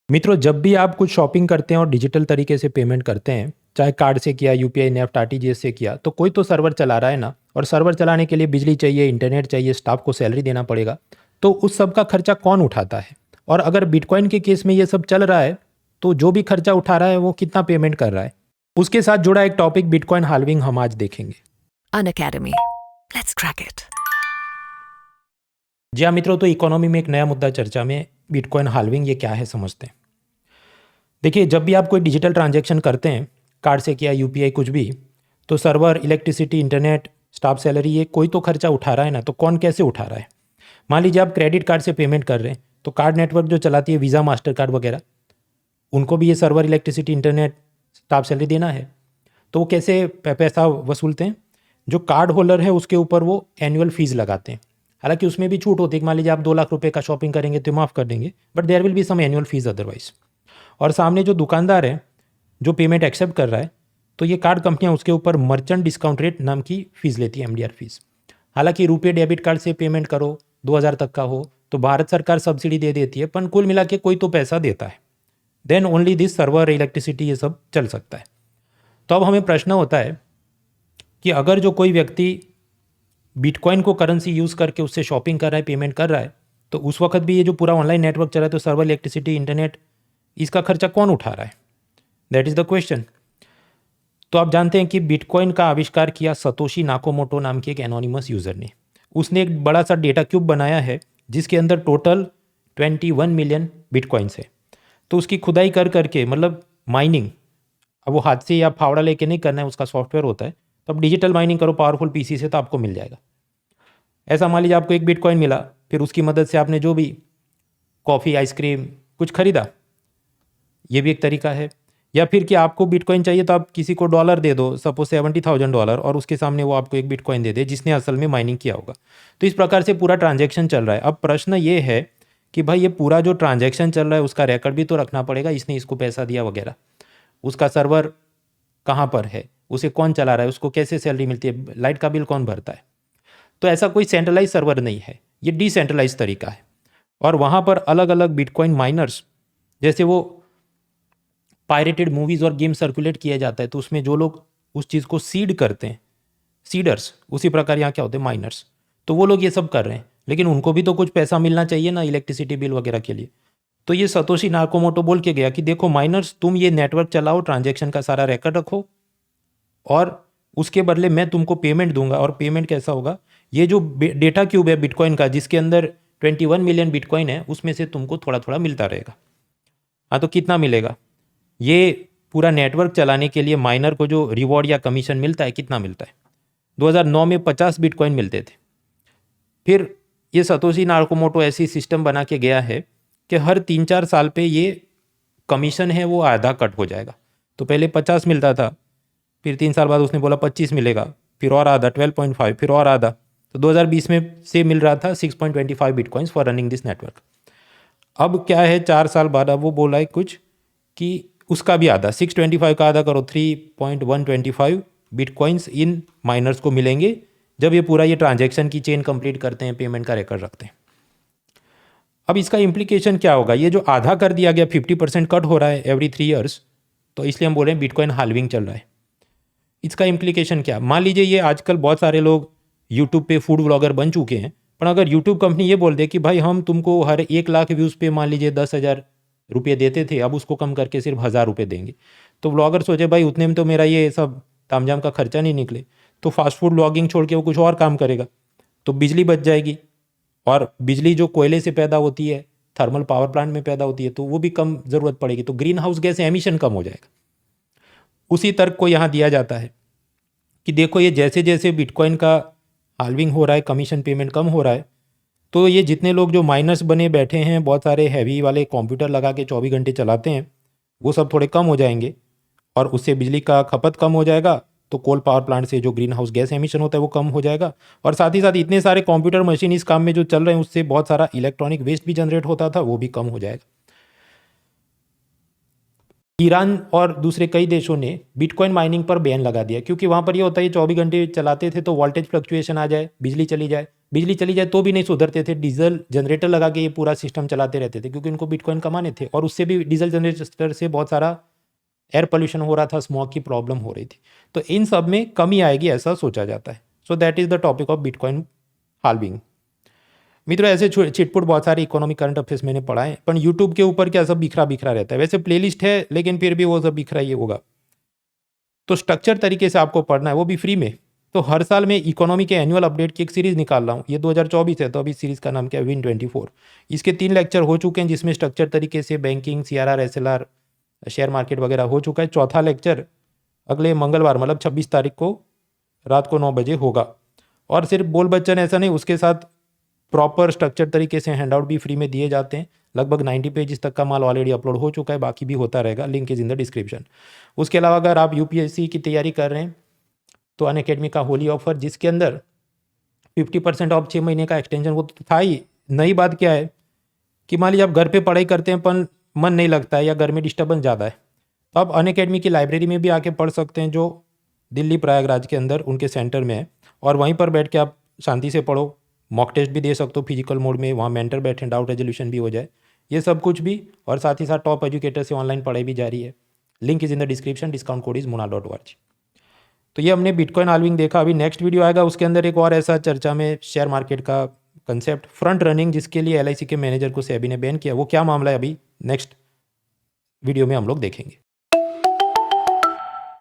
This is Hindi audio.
मित्रों, जब भी आप कुछ शॉपिंग करते हैं और डिजिटल तरीके से पेमेंट करते हैं, चाहे कार्ड से किया, यूपीआई, नेफ्ट, आरटीजीएस से किया, तो कोई तो सर्वर चला रहा है ना। और सर्वर चलाने के लिए बिजली चाहिए, इंटरनेट चाहिए, स्टाफ को सैलरी देना पड़ेगा। तो उस सब का खर्चा कौन उठाता है? और अगर बिटकॉइन के केस में ये सब चल रहा है, तो जो भी खर्चा उठा रहा है वो कितना पेमेंट कर रहा है? उसके साथ जुड़ा एक टॉपिक बिटकॉइन हाल्विंग हम आज देखेंगे। Unacademy. Let's crack it. जी हाँ मित्रों, तो इकोनॉमी में एक नया मुद्दा चर्चा में, बिटकॉइन हाल्विंग ये क्या है समझते हैं। देखिए, जब भी आप कोई डिजिटल ट्रांजैक्शन करते हैं, कार्ड से किया, यूपीआई, कुछ भी, तो server, electricity, internet, staff salary, ये कोई तो खर्चा उठा रहा है ना। तो कौन कैसे उठा रहा है? मान लीजिए आप क्रेडिट कार्ड से पेमेंट कर रहे हैं, तो कार्ड नेटवर्क जो चलाती है, वीज़ा, मास्टर कार्ड वगैरह, उनको भी ये server, electricity, internet, staff salary देना है। तो वो कैसे पैसा वसूलते हैं? जो कार्ड होल्डर है उसके ऊपर वो एनुअल फीस लगाते हैं। हालांकि उसमें भी छूट होती है कि मान लीजिए आप 2 लाख रुपए का शॉपिंग करेंगे तो माफ़ कर देंगे, but there will be some annual fees otherwise. और सामने जो दुकानदार है जो पेमेंट एक्सेप्ट कर रहा है, तो ये कार्ड कंपनियां उसके ऊपर मर्चेंट डिस्काउंट रेट नाम की फ़ीस लेती है, एमडीआर फीस। हालांकि रुपये डेबिट कार्ड से पेमेंट करो 2,000 तक का हो तो भारत सरकार सब्सिडी दे देती है, पर कुल मिला के कोई तो पैसा देता है। Then only this server, electricity, ये सब चल सकता है। तो अब हमें प्रश्न होता है कि अगर जो कोई व्यक्ति बिटकॉइन को करेंसी यूज़ करके उससे शॉपिंग कर रहा है, पेमेंट कर रहा है, तो उस वक्त भी ये जो पूरा ऑनलाइन नेटवर्क चल रहा है, तो सर्वर, इलेक्ट्रिसिटी, इंटरनेट, इसका खर्चा कौन उठा रहा है? That is the question. तो आप जानते हैं कि बिटकॉइन का आविष्कार किया सतोशी नाकामोटो नाम के एक एनोनिमस यूज़र ने। उसने एक बड़ा सा डेटा क्यूब बनाया है जिसके अंदर टोटल 21 मिलियन बिटकॉइंस है। तो उसकी खुदाई कर करके, मतलब माइनिंग, अब वो हाथ से या फावड़ा लेके नहीं करना है, उसका सॉफ्टवेयर होता है। तो अब डिजिटल माइनिंग करो पावरफुल पीसी से तो आपको मिल जाएगा। ऐसा मान लीजिए आपको एक बिटकॉइन मिला, फिर उसकी मदद से आपने जो भी कॉफ़ी, आइसक्रीम कुछ खरीदा, ये भी एक तरीका है। या फिर कि आपको बिटकॉइन चाहिए तो आप किसी को डॉलर दे दो, सपोज $70,000, और उसके सामने वो आपको एक बिटकॉइन दे दे जिसने असल में माइनिंग किया होगा। तो इस प्रकार से पूरा ट्रांजैक्शन चल रहा है। अब प्रश्न ये है कि भाई ये पूरा जो ट्रांजैक्शन चल रहा है उसका रिकॉर्ड भी तो रखना पड़ेगा, इसने इसको पैसा दिया वगैरह। उसका सर्वर कहाँ पर है, उसे कौन चला रहा है, उसको कैसे सैलरी मिलती है, लाइट का बिल कौन भरता है। तो ऐसा कोई सेंट्रलाइज सर्वर नहीं है, ये डिसेंट्रलाइज तरीका है। और वहाँ पर अलग अलग बिटकॉइन माइनर्स, जैसे वो पायरेटेड मूवीज़ और गेम सर्कुलेट किया जाता है, तो उसमें जो लोग उस चीज़ को सीड करते हैं, सीडर्स, उसी प्रकार यहाँ क्या होते हैं, माइनर्स। तो वो लोग ये सब कर रहे हैं, लेकिन उनको भी तो कुछ पैसा मिलना चाहिए ना, इलेक्ट्रिसिटी बिल वगैरह के लिए। तो ये सतोशी नाकामोटो बोल के गया कि देखो माइनर्स, तुम ये नेटवर्क चलाओ, ट्रांजैक्शन का सारा रिकॉर्ड रखो, और उसके बदले मैं तुमको पेमेंट दूंगा। और पेमेंट कैसा होगा? ये जो डेटा क्यूब है बिटकॉइन का, जिसके अंदर 21 मिलियन बिटकॉइन है, उसमें से तुमको थोड़ा थोड़ा मिलता रहेगा। हाँ, तो कितना मिलेगा? ये पूरा नेटवर्क चलाने के लिए माइनर को जो रिवॉर्ड या कमीशन मिलता है, कितना मिलता है? 2009 में 50 बिटकॉइन मिलते थे। फिर ये सतोशी नाकामोटो ऐसी सिस्टम बना के गया है कि हर 3-4 साल पे ये कमीशन है वो आधा कट हो जाएगा। तो पहले 50 मिलता था, फिर 3 साल बाद उसने बोला 25 मिलेगा, फिर और आधा 12.5, फिर और आधा। तो 2020 में से मिल रहा था 6.25 bitcoins for running this network. अब क्या है, 4 साल बाद अब वो बोला है कुछ कि उसका भी आधा, 625 का आधा करो, 3.125 बिटकॉइंस इन माइनर्स को मिलेंगे जब ये पूरा ये ट्रांजैक्शन की चेन कंप्लीट करते हैं, पेमेंट का रिकॉर्ड रखते हैं। अब इसका इम्प्लीकेशन क्या होगा? ये जो आधा कर दिया गया, 50% कट हो रहा है एवरी 3 ईयर्स, तो इसलिए हम बोल रहे हैं बिटकॉइन हाल्विंग चल रहा है। इसका इम्प्लीकेशन क्या? मान लीजिए ये आजकल बहुत सारे लोग यूट्यूब पे फूड व्लॉगर बन चुके हैं, पर अगर यूट्यूब कंपनी ये बोल दे कि भाई हम तुमको हर 1 लाख व्यूज़ पे मान लीजिए 10,000 रुपये देते थे, अब उसको कम करके सिर्फ 1,000 रुपये देंगे, तो व्लॉगर सोचे भाई उतने में तो मेरा ये सब तामझाम का खर्चा नहीं निकले, तो फास्ट फूड व्लॉगिंग छोड़ के वो कुछ और काम करेगा, तो बिजली बच जाएगी। और बिजली जो कोयले से पैदा होती है, थर्मल पावर प्लांट में पैदा होती है, तो वो भी कम ज़रूरत पड़ेगी, तो ग्रीन हाउस गैस एमिशन कम हो जाएगा। उसी तर्क को यहाँ दिया जाता है कि देखो ये जैसे जैसे बिटकॉइन का हाल्विंग हो रहा है, कमीशन पेमेंट कम हो रहा है, तो ये जितने लोग जो माइनर्स बने बैठे हैं, बहुत सारे हैवी वाले कंप्यूटर लगा के 24 घंटे चलाते हैं, वो सब थोड़े कम हो जाएंगे, और उससे बिजली का खपत कम हो जाएगा। तो कोल पावर प्लांट से जो ग्रीन हाउस गैस एमिशन होता है वो कम हो जाएगा। और साथ ही साथ इतने सारे कंप्यूटर मशीन इस काम में जो चल रहे हैं, उससे बहुत सारा इलेक्ट्रॉनिक वेस्ट भी जनरेट होता था, वो भी कम हो जाएगा। ईरान और दूसरे कई देशों ने बिटकॉइन माइनिंग पर बैन लगा दिया, क्योंकि वहाँ पर ये होता है 24 घंटे चलाते थे तो वोल्टेज फ्लक्चुएशन आ जाए, बिजली चली जाए, बिजली चली जाए तो भी नहीं सुधरते थे, डीजल जनरेटर लगा के ये पूरा सिस्टम चलाते रहते थे क्योंकि उनको बिटकॉइन कमाने थे, और उससे भी डीजल जनरेटर से बहुत सारा एयर पोल्यूशन हो रहा था, स्मॉग की प्रॉब्लम हो रही थी। तो इन सब में कमी आएगी ऐसा सोचा जाता है। So that is the topic of bitcoin halving. मित्रों, ऐसे चिटपुट बहुत सारे इकोनॉमिक करंट अफेयर्स मैंने पढ़ा है, पर यूट्यूब के ऊपर क्या सब बिखरा बिखरा रहता है। वैसे प्लेलिस्ट है लेकिन फिर भी वो सब बिखरा ही होगा। तो स्ट्रक्चर तरीके से आपको पढ़ना है, वो भी फ्री में। तो हर साल मैं इकोनॉमी के एनुअल अपडेट की एक सीरीज़ निकाल रहा हूँ। ये 2024 है, तो अभी सीरीज़ का नाम क्या है, Win24। इसके 3 लेक्चर हो चुके हैं जिसमें स्ट्रक्चर तरीके से banking, CRR, SLR, share market वगैरह हो चुका है। चौथा लेक्चर अगले मंगलवार मतलब 26 तारीख को रात को 9 बजे होगा। और सिर्फ बोल बच्चन ऐसा नहीं, उसके साथ प्रॉपर स्ट्रक्चर तरीके से हैंडआउट भी फ्री में दिए जाते हैं। लगभग 90 पेजेस तक का माल ऑलरेडी अपलोड हो चुका है, बाकी भी होता रहेगा। Link is in the description. उसके अलावा अगर आप UPSC की तैयारी कर रहे हैं तो अनअकैडमी का होली ऑफर, जिसके अंदर 50% ऑफ 6 महीने का एक्सटेंशन, वो तो था ही। नई बात क्या है कि मान लीजिए आप घर पे पढ़ाई करते हैं पर मन नहीं लगता है या घर में डिस्टर्बेंस ज़्यादा है, तो आप अनअकैडमी की लाइब्रेरी में भी आके पढ़ सकते हैं, जो दिल्ली प्रयागराज के अंदर उनके सेंटर में है। और वहीं पर बैठ के आप शांति से पढ़ो, मॉक टेस्ट भी दे सकते हो फिजिकल मोड में, वहाँ मेंटर बैठे, डाउट रेजोल्यूशन भी हो जाए, ये सब कुछ भी। और साथ ही साथ टॉप एजुकेटर से ऑनलाइन पढ़ाई भी जारी है। Link is in the description, discount code is mona.org। तो ये हमने बिटकॉइन हाल्विंग देखा। अभी नेक्स्ट वीडियो आएगा, उसके अंदर एक और ऐसा चर्चा में शेयर मार्केट का कंसेप्ट, फ्रंट रनिंग, जिसके लिए LIC के मैनेजर को सेबी ने बैन किया, वो क्या मामला है अभी नेक्स्ट वीडियो में हम लोग देखेंगे।